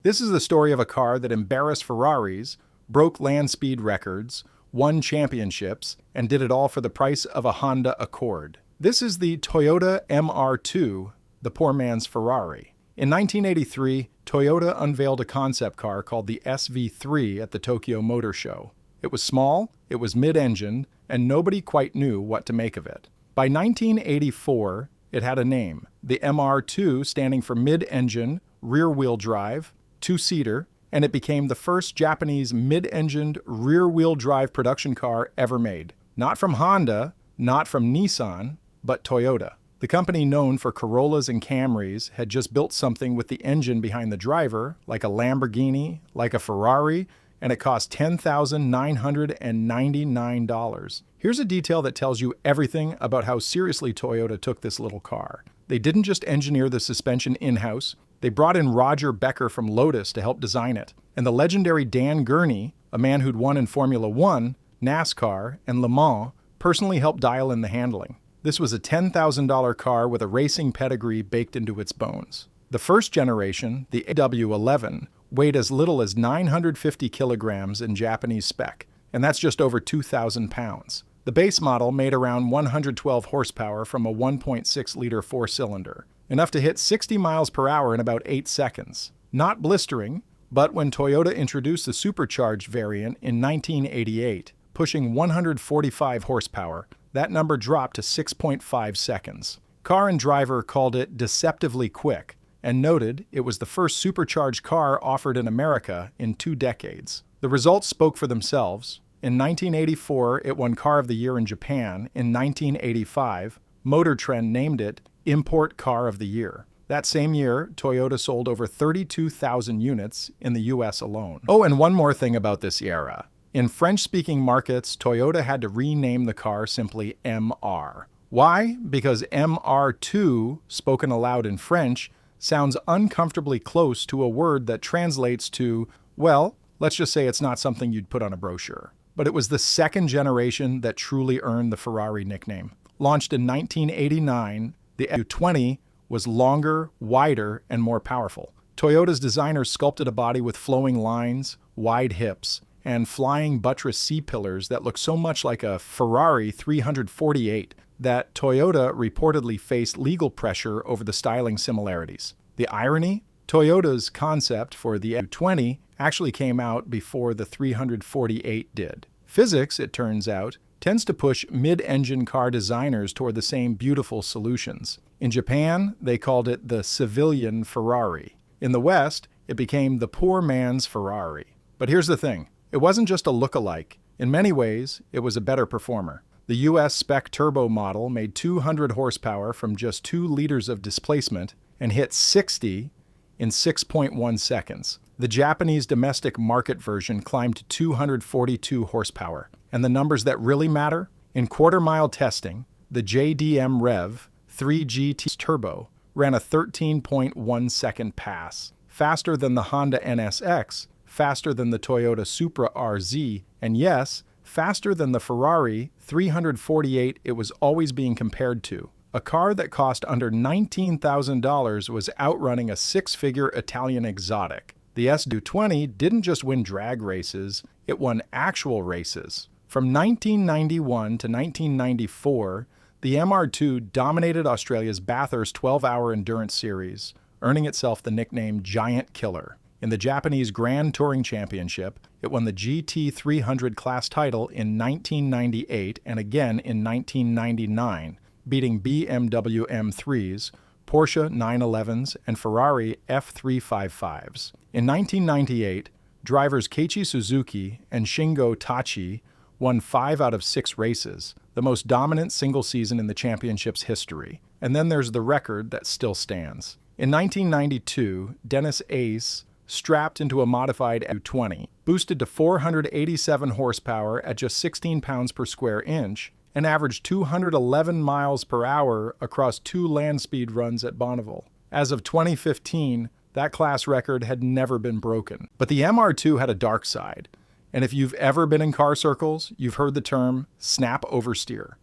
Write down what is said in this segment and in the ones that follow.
This is the story of a car that embarrassed Ferraris, broke land speed records, won championships, and did it all for the price of a Honda Accord. This is the Toyota MR2, the poor man's Ferrari. In 1983, Toyota unveiled a concept car called the SV3 at the Tokyo Motor Show. It was small, it was mid-engined, and nobody quite knew what to make of it. By 1984, it had a name, the MR2 standing for mid-engine, rear-wheel drive, two-seater, and it became the first Japanese mid-engined, rear-wheel drive production car ever made. Not from Honda, not from Nissan, but Toyota. The company known for Corollas and Camrys had just built something with the engine behind the driver, like a Lamborghini, like a Ferrari, and it cost $10,999. Here's a detail that tells you everything about how seriously Toyota took this little car. They didn't just engineer the suspension in-house, they brought in Roger Becker from Lotus to help design it. And the legendary Dan Gurney, a man who'd won in Formula One, NASCAR, and Le Mans, personally helped dial in the handling. This was a $10,000 car with a racing pedigree baked into its bones. The first generation, the AW11, weighed as little as 950 kilograms in Japanese spec, and that's just over 2,000 pounds. The base model made around 112 horsepower from a 1.6-liter four-cylinder, enough to hit 60 miles per hour in about 8 seconds. Not blistering, but when Toyota introduced the supercharged variant in 1988, pushing 145 horsepower, that number dropped to 6.5 seconds. Car and Driver called it deceptively quick, and noted it was the first supercharged car offered in America in 2 decades. The results spoke for themselves. In 1984, it won Car of the Year in Japan. In 1985, Motor Trend named it Import Car of the Year. That same year, Toyota sold over 32,000 units in the US alone. Oh, and one more thing about this era. In French-speaking markets, Toyota had to rename the car simply MR. Why? Because MR2, spoken aloud in French, sounds uncomfortably close to a word that translates to, well, let's just say it's not something you'd put on a brochure. But it was the second generation that truly earned the Ferrari nickname. Launched in 1989, the MR2 was longer, wider, and more powerful. Toyota's designers sculpted a body with flowing lines, wide hips, and flying buttress C-pillars that look so much like a Ferrari 348 that Toyota reportedly faced legal pressure over the styling similarities. The irony? Toyota's concept for the MR2 actually came out before the 348 did. Physics, it turns out, tends to push mid-engine car designers toward the same beautiful solutions. In Japan, they called it the civilian Ferrari. In the West, it became the poor man's Ferrari. But here's the thing. It wasn't just a look-alike. In many ways, it was a better performer. The US spec turbo model made 200 horsepower from just 2 liters of displacement and hit 60 in 6.1 seconds. The Japanese domestic market version climbed to 242 horsepower. And the numbers that really matter? In quarter-mile testing, the JDM Rev 3GT Turbo ran a 13.1-second pass, faster than the Honda NSX, faster than the Toyota Supra RZ, and yes, faster than the Ferrari 348 it was always being compared to. A car that cost under $19,000 was outrunning a 6-figure Italian exotic. The SV20 didn't just win drag races, it won actual races. From 1991 to 1994, the MR2 dominated Australia's Bathurst 12-hour endurance series, earning itself the nickname Giant Killer. In the Japanese Grand Touring Championship, it won the GT300 class title in 1998 and again in 1999, beating BMW M3s, Porsche 911s, and Ferrari F355s. In 1998, drivers Keiichi Suzuki and Shingo Tachi won 5 out of 6 races, the most dominant single season in the championship's history. And then there's the record that still stands. In 1992, Dennis Ace strapped into a modified MR2, boosted to 487 horsepower at just 16 pounds per square inch, and averaged 211 miles per hour across 2 land speed runs at Bonneville. As of 2015, that class record had never been broken. But the MR2 had a dark side. And if you've ever been in car circles, you've heard the term snap oversteer.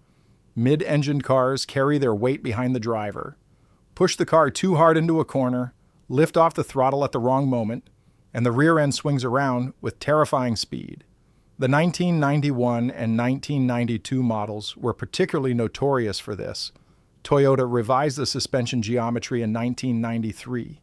Mid-engined cars carry their weight behind the driver, push the car too hard into a corner, lift off the throttle at the wrong moment, and the rear end swings around with terrifying speed. The 1991 and 1992 models were particularly notorious for this. Toyota revised the suspension geometry in 1993,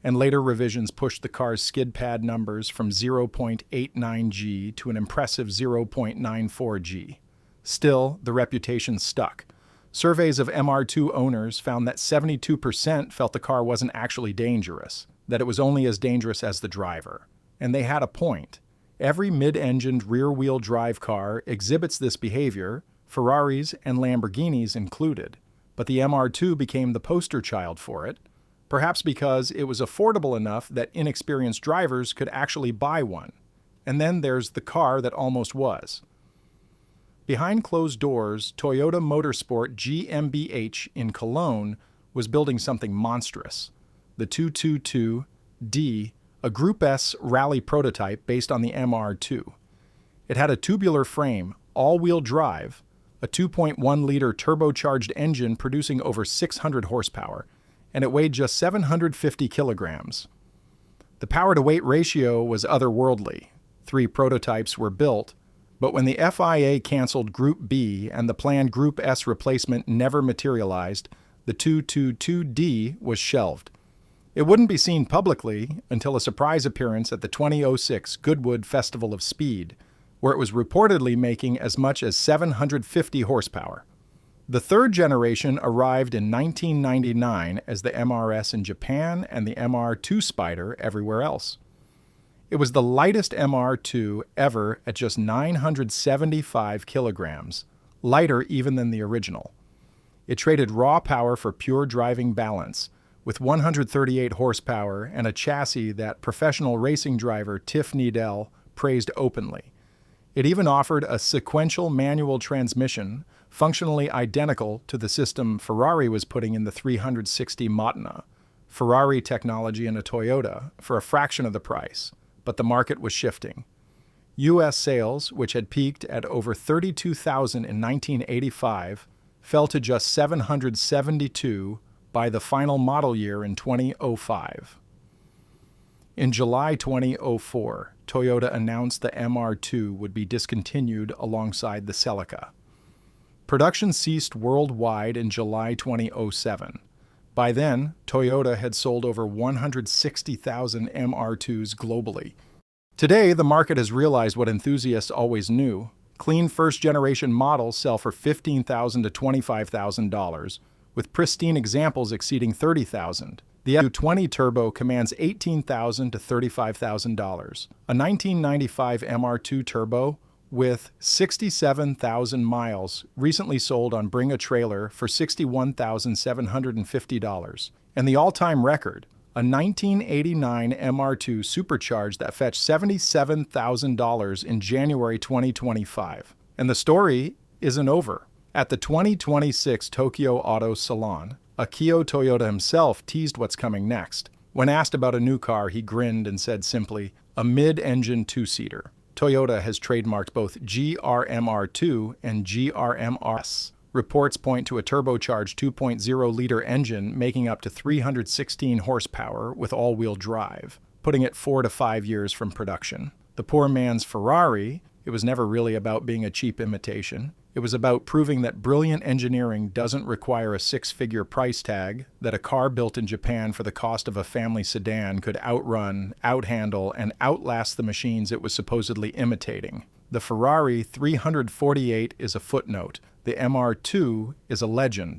and later revisions pushed the car's skid pad numbers from 0.89G to an impressive 0.94G. Still, the reputation stuck. Surveys of MR2 owners found that 72% felt the car wasn't actually dangerous, that it was only as dangerous as the driver. And they had a point. Every mid-engined rear-wheel drive car exhibits this behavior, Ferraris and Lamborghinis included. But the MR2 became the poster child for it, perhaps because it was affordable enough that inexperienced drivers could actually buy one. And then there's the car that almost was. Behind closed doors, Toyota Motorsport GmbH in Cologne was building something monstrous. The 222D, a Group S rally prototype based on the MR2. It had a tubular frame, all-wheel drive, a 2.1-liter turbocharged engine producing over 600 horsepower, and it weighed just 750 kilograms. The power-to-weight ratio was otherworldly. 3 prototypes were built, but when the FIA canceled Group B and the planned Group S replacement never materialized, the 222D was shelved. It wouldn't be seen publicly until a surprise appearance at the 2006 Goodwood Festival of Speed, where it was reportedly making as much as 750 horsepower. The third generation arrived in 1999 as the MRS in Japan and the MR2 Spider everywhere else. It was the lightest MR2 ever at just 975 kilograms, lighter even than the original. It traded raw power for pure driving balance, with 138 horsepower and a chassis that professional racing driver Tiff Needell praised openly. It even offered a sequential manual transmission, functionally identical to the system Ferrari was putting in the 360 Modena. Ferrari technology in a Toyota for a fraction of the price. But the market was shifting. U.S. sales, which had peaked at over 32,000 in 1985, fell to just 772 by the final model year in 2005. In July 2004, Toyota announced the MR2 would be discontinued alongside the Celica. Production ceased worldwide in July 2007. By then, Toyota had sold over 160,000 MR2s globally. Today, the market has realized what enthusiasts always knew. Clean first-generation models sell for $15,000 to $25,000, with pristine examples exceeding $30,000. The MR2 Turbo commands $18,000 to $35,000. A 1995 MR2 Turbo with 67,000 miles recently sold on Bring a Trailer for $61,750. And the all-time record, a 1989 MR2 Supercharged that fetched $77,000 in January 2025. And the story isn't over. At the 2026 Tokyo Auto Salon, Akio Toyoda himself teased what's coming next. When asked about a new car, he grinned and said simply, a mid-engine two-seater. Toyota has trademarked both GRMR2 and GRMRS. Reports point to a turbocharged 2.0-liter engine making up to 316 horsepower with all-wheel drive, putting it 4 to 5 years from production. The poor man's Ferrari, it was never really about being a cheap imitation. It was about proving that brilliant engineering doesn't require a 6-figure price tag, that a car built in Japan for the cost of a family sedan could outrun, outhandle, and outlast the machines it was supposedly imitating. The Ferrari 348 is a footnote. The MR2 is a legend.